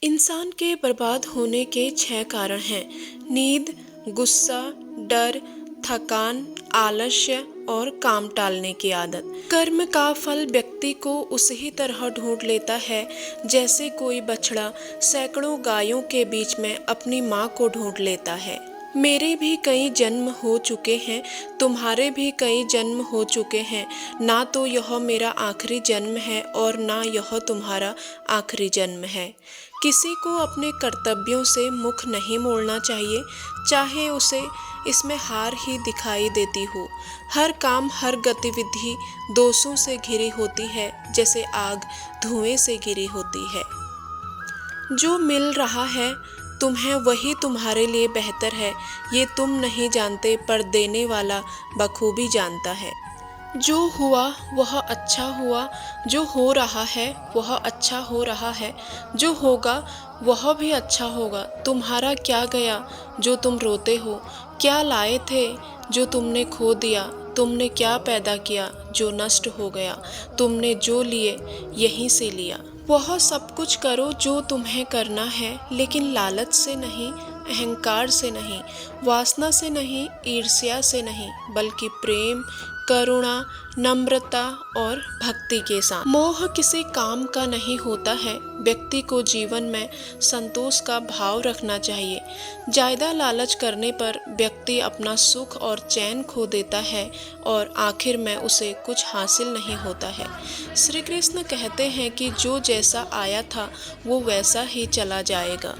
इंसान के बर्बाद होने के 6 कारण हैं। नींद, गुस्सा, डर, थकान, आलस्य और काम टालने की आदत। कर्म का फल व्यक्ति को उसी तरह ढूंढ लेता है जैसे कोई बछड़ा सैकड़ों गायों के बीच में अपनी माँ को ढूंढ लेता है। मेरे भी कई जन्म हो चुके हैं, तुम्हारे भी कई जन्म हो चुके हैं। ना तो यह मेरा आखिरी जन्म है और ना यह तुम्हारा आखिरी जन्म है। किसी को अपने कर्तव्यों से मुख नहीं मोड़ना चाहिए, चाहे उसे इसमें हार ही दिखाई देती हो। हर काम, हर गतिविधि दोषों से घिरी होती है, जैसे आग धुएं से घिरी होती है। जो मिल रहा है तुम्हें वही तुम्हारे लिए बेहतर है, ये तुम नहीं जानते पर देने वाला बखूबी जानता है। जो हुआ वह अच्छा हुआ, जो हो रहा है वह अच्छा हो रहा है, जो होगा वह भी अच्छा होगा। तुम्हारा क्या गया जो तुम रोते हो, क्या लाए थे जो तुमने खो दिया, तुमने क्या पैदा किया जो नष्ट हो गया, तुमने जो लिए यहीं से लिया। वह सब कुछ करो जो तुम्हें करना है, लेकिन लालच से नहीं, अहंकार से नहीं, वासना से नहीं, ईर्ष्या से नहीं, बल्कि प्रेम, करुणा, नम्रता और भक्ति के साथ। मोह किसी काम का नहीं होता है। व्यक्ति को जीवन में संतोष का भाव रखना चाहिए। ज्यादा लालच करने पर व्यक्ति अपना सुख और चैन खो देता है और आखिर में उसे कुछ हासिल नहीं होता है। श्री कृष्ण कहते हैं कि जो जैसा आया था वो वैसा ही चला जाएगा।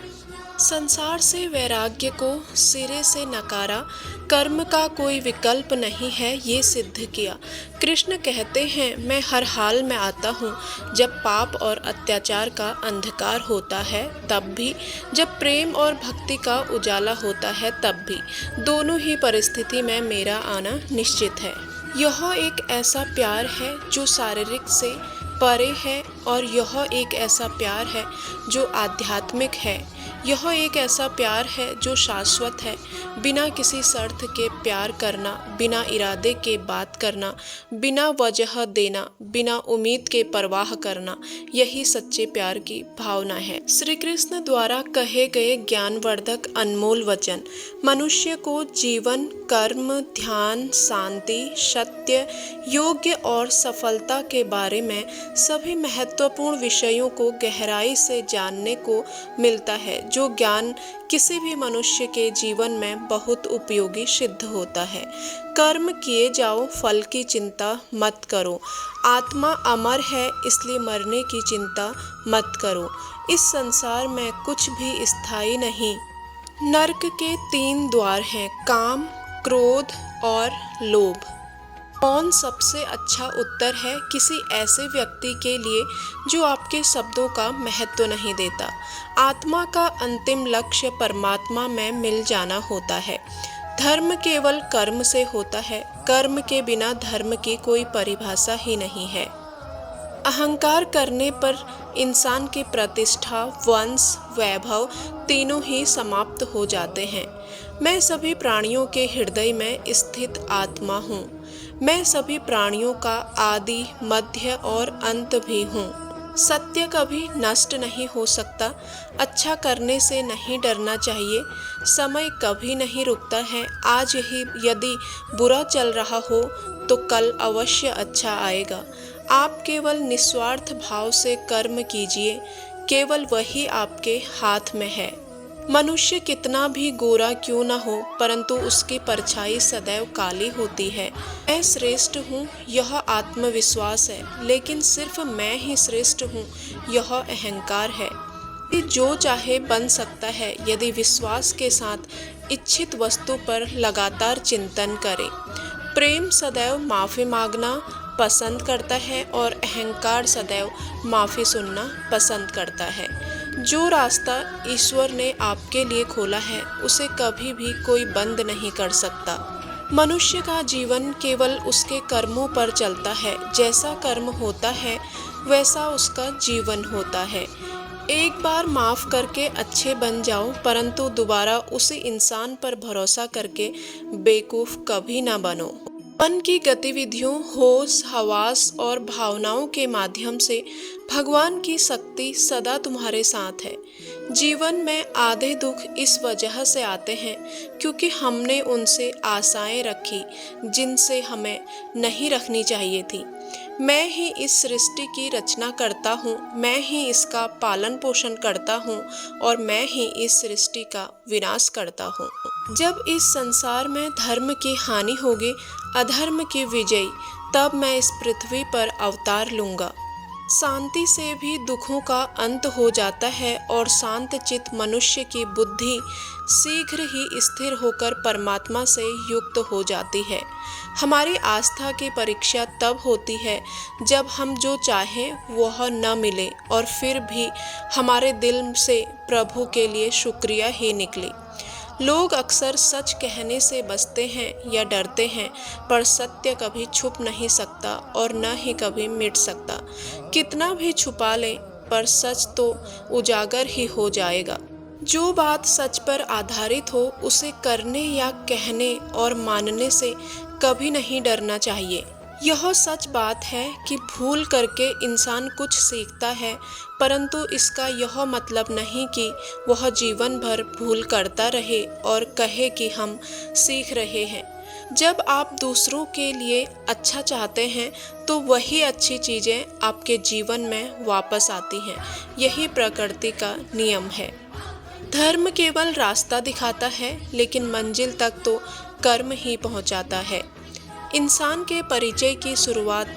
संसार से वैराग्य को सिरे से नकारा, कर्म का कोई विकल्प नहीं है ये सिद्ध किया। कृष्ण कहते हैं, मैं हर हाल में आता हूँ, जब पाप और अत्याचार का अंधकार होता है तब भी, जब प्रेम और भक्ति का उजाला होता है तब भी। दोनों ही परिस्थिति में मेरा आना निश्चित है। यह एक ऐसा प्यार है जो शारीरिक से परे है और यह एक ऐसा प्यार है जो आध्यात्मिक है। यह एक ऐसा प्यार है जो शाश्वत है। बिना किसी शर्त के प्यार करना, बिना इरादे के बात करना, बिना वजह देना, बिना उम्मीद के परवाह करना, यही सच्चे प्यार की भावना है। श्री कृष्ण द्वारा कहे गए ज्ञानवर्धक अनमोल वचन मनुष्य को जीवन, कर्म, ध्यान, शांति, सत्य, योग्य और सफलता के बारे में सभी महत्वपूर्ण विषयों को गहराई से जानने को मिलता है, जो ज्ञान किसी भी मनुष्य के जीवन में बहुत उपयोगी सिद्ध होता है। कर्म किए जाओ, फल की चिंता मत करो। आत्मा अमर है, इसलिए मरने की चिंता मत करो। इस संसार में कुछ भी स्थायी नहीं। नरक के 3 द्वार हैं, काम, क्रोध और लोभ। कौन सबसे अच्छा उत्तर है किसी ऐसे व्यक्ति के लिए जो आपके शब्दों का महत्व नहीं देता। आत्मा का अंतिम लक्ष्य परमात्मा में मिल जाना होता है। धर्म केवल कर्म से होता है। कर्म के बिना धर्म की कोई परिभाषा ही नहीं है। अहंकार करने पर इंसान की प्रतिष्ठा, वंश, वैभव तीनों ही समाप्त हो जाते हैं। मैं सभी प्राणियों के हृदय में स्थित आत्मा हूँ। मैं सभी प्राणियों का आदि, मध्य और अंत भी हूँ। सत्य कभी नष्ट नहीं हो सकता। अच्छा करने से नहीं डरना चाहिए। समय कभी नहीं रुकता है। आज ही यदि बुरा चल रहा हो तो कल अवश्य अच्छा आएगा। आप केवल निस्वार्थ भाव से कर्म कीजिए, केवल वही आपके हाथ में है। मनुष्य कितना भी गोरा क्यों न हो, परंतु उसकी परछाई सदैव काली होती है। मैं श्रेष्ठ हूँ, यह आत्मविश्वास है, लेकिन सिर्फ मैं ही श्रेष्ठ हूँ, यह अहंकार है। जो चाहे बन सकता है यदि विश्वास के साथ इच्छित वस्तु पर लगातार चिंतन करे। प्रेम सदैव माफ़ी मांगना पसंद करता है और अहंकार सदैव माफ़ी सुनना पसंद करता है। जो रास्ता ईश्वर ने आपके लिए खोला है उसे कभी भी कोई बंद नहीं कर सकता। मनुष्य का जीवन केवल उसके कर्मों पर चलता है। जैसा कर्म होता है वैसा उसका जीवन होता है। एक बार माफ़ करके अच्छे बन जाओ, परंतु दोबारा उसी इंसान पर भरोसा करके बेवकूफ़ कभी ना बनो। मन की गतिविधियों, होश, हवास और भावनाओं के माध्यम से भगवान की शक्ति सदा तुम्हारे साथ है। जीवन में आधे दुख इस वजह से आते हैं क्योंकि हमने उनसे आशाएं रखी जिनसे हमें नहीं रखनी चाहिए थी। मैं ही इस सृष्टि की रचना करता हूँ, मैं ही इसका पालन पोषण करता हूँ और मैं ही इस सृष्टि का विनाश करता हूँ। जब इस संसार में धर्म की हानि होगी, अधर्म की विजय, तब मैं इस पृथ्वी पर अवतार लूंगा। शांति से भी दुखों का अंत हो जाता है और शांत चित्त मनुष्य की बुद्धि शीघ्र ही स्थिर होकर परमात्मा से युक्त हो जाती है। हमारी आस्था की परीक्षा तब होती है जब हम जो चाहें वह न मिले और फिर भी हमारे दिल से प्रभु के लिए शुक्रिया ही निकले। लोग अक्सर सच कहने से बचते हैं या डरते हैं, पर सत्य कभी छुप नहीं सकता और न ही कभी मिट सकता। कितना भी छुपा लें पर सच तो उजागर ही हो जाएगा। जो बात सच पर आधारित हो उसे करने या कहने और मानने से कभी नहीं डरना चाहिए। यह सच बात है कि भूल करके इंसान कुछ सीखता है, परंतु इसका यह मतलब नहीं कि वह जीवन भर भूल करता रहे और कहे कि हम सीख रहे हैं। जब आप दूसरों के लिए अच्छा चाहते हैं तो वही अच्छी चीज़ें आपके जीवन में वापस आती हैं। यही प्रकृति का नियम है। धर्म केवल रास्ता दिखाता है, लेकिन मंजिल तक तो कर्म ही पहुंचाता है। इंसान के परिचय की शुरुआत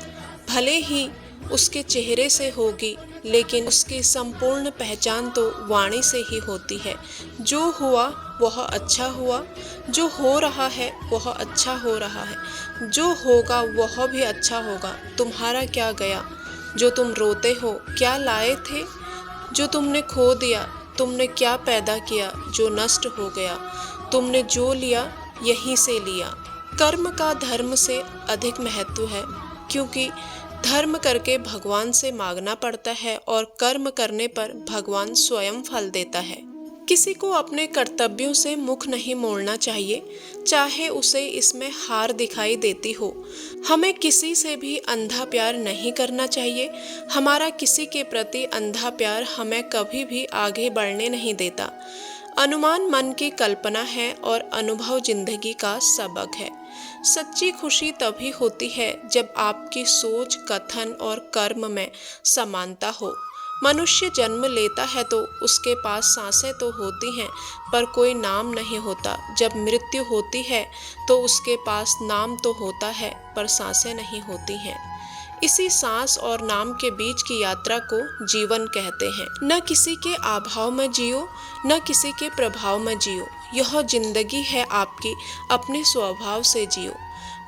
भले ही उसके चेहरे से होगी, लेकिन उसकी संपूर्ण पहचान तो वाणी से ही होती है। जो हुआ वह अच्छा हुआ, जो हो रहा है वह अच्छा हो रहा है, जो होगा वह भी अच्छा होगा। तुम्हारा क्या गया जो तुम रोते हो, क्या लाए थे जो तुमने खो दिया, तुमने क्या पैदा किया जो नष्ट हो गया, तुमने जो लिया यहीं से लिया। कर्म का धर्म से अधिक महत्व है, क्योंकि धर्म करके भगवान से मांगना पड़ता है और कर्म करने पर भगवान स्वयं फल देता है। किसी को अपने कर्तव्यों से मुख नहीं मोड़ना चाहिए, चाहे उसे इसमें हार दिखाई देती हो। हमें किसी से भी अंधा प्यार नहीं करना चाहिए। हमारा किसी के प्रति अंधा प्यार हमें कभी भी आगे बढ़ने नहीं देता। अनुमान मन की कल्पना है और अनुभव जिंदगी का सबक है। सच्ची खुशी तभी होती है जब आपकी सोच, कथन और कर्म में समानता हो। मनुष्य जन्म लेता है तो उसके पास सांसें तो होती हैं, पर कोई नाम नहीं होता। जब मृत्यु होती है तो उसके पास नाम तो होता है, पर सांसें नहीं होती हैं। इसी सांस और नाम के बीच की यात्रा को जीवन कहते हैं। न किसी के अभाव में जियो, न किसी के प्रभाव में जियो। यह जिंदगी है आपकी, अपने स्वभाव से जियो।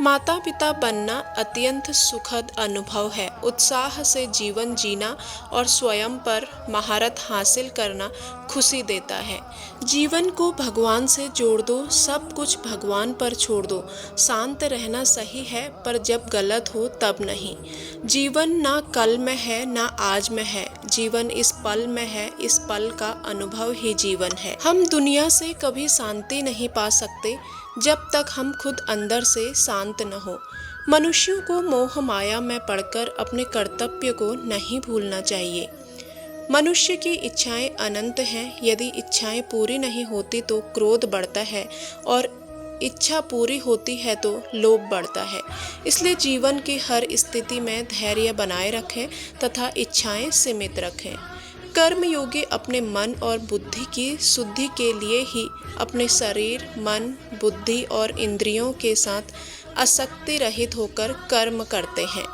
माता पिता बनना अत्यंत सुखद अनुभव है। उत्साह से जीवन जीना और स्वयं पर महारत हासिल करना खुशी देता है। जीवन को भगवान से जोड़ दो, सब कुछ भगवान पर छोड़ दो। शांत रहना सही है, पर जब गलत हो तब नहीं। जीवन ना कल में है ना आज में है, जीवन इस पल में है। इस पल का अनुभव ही जीवन है। हम दुनिया से कभी शांति नहीं पा सकते जब तक हम खुद अंदर से शांत न हो। मनुष्यों को मोह माया में पड़कर अपने कर्तव्य को नहीं भूलना चाहिए। मनुष्य की इच्छाएं अनंत हैं। यदि इच्छाएं पूरी नहीं होती तो क्रोध बढ़ता है और इच्छा पूरी होती है तो लोभ बढ़ता है। इसलिए जीवन की हर स्थिति में धैर्य बनाए रखें तथा इच्छाएं सीमित रखें। कर्मयोगी अपने मन और बुद्धि की शुद्धि के लिए ही अपने शरीर, मन, बुद्धि और इंद्रियों के साथ आसक्ति रहित होकर कर्म करते हैं।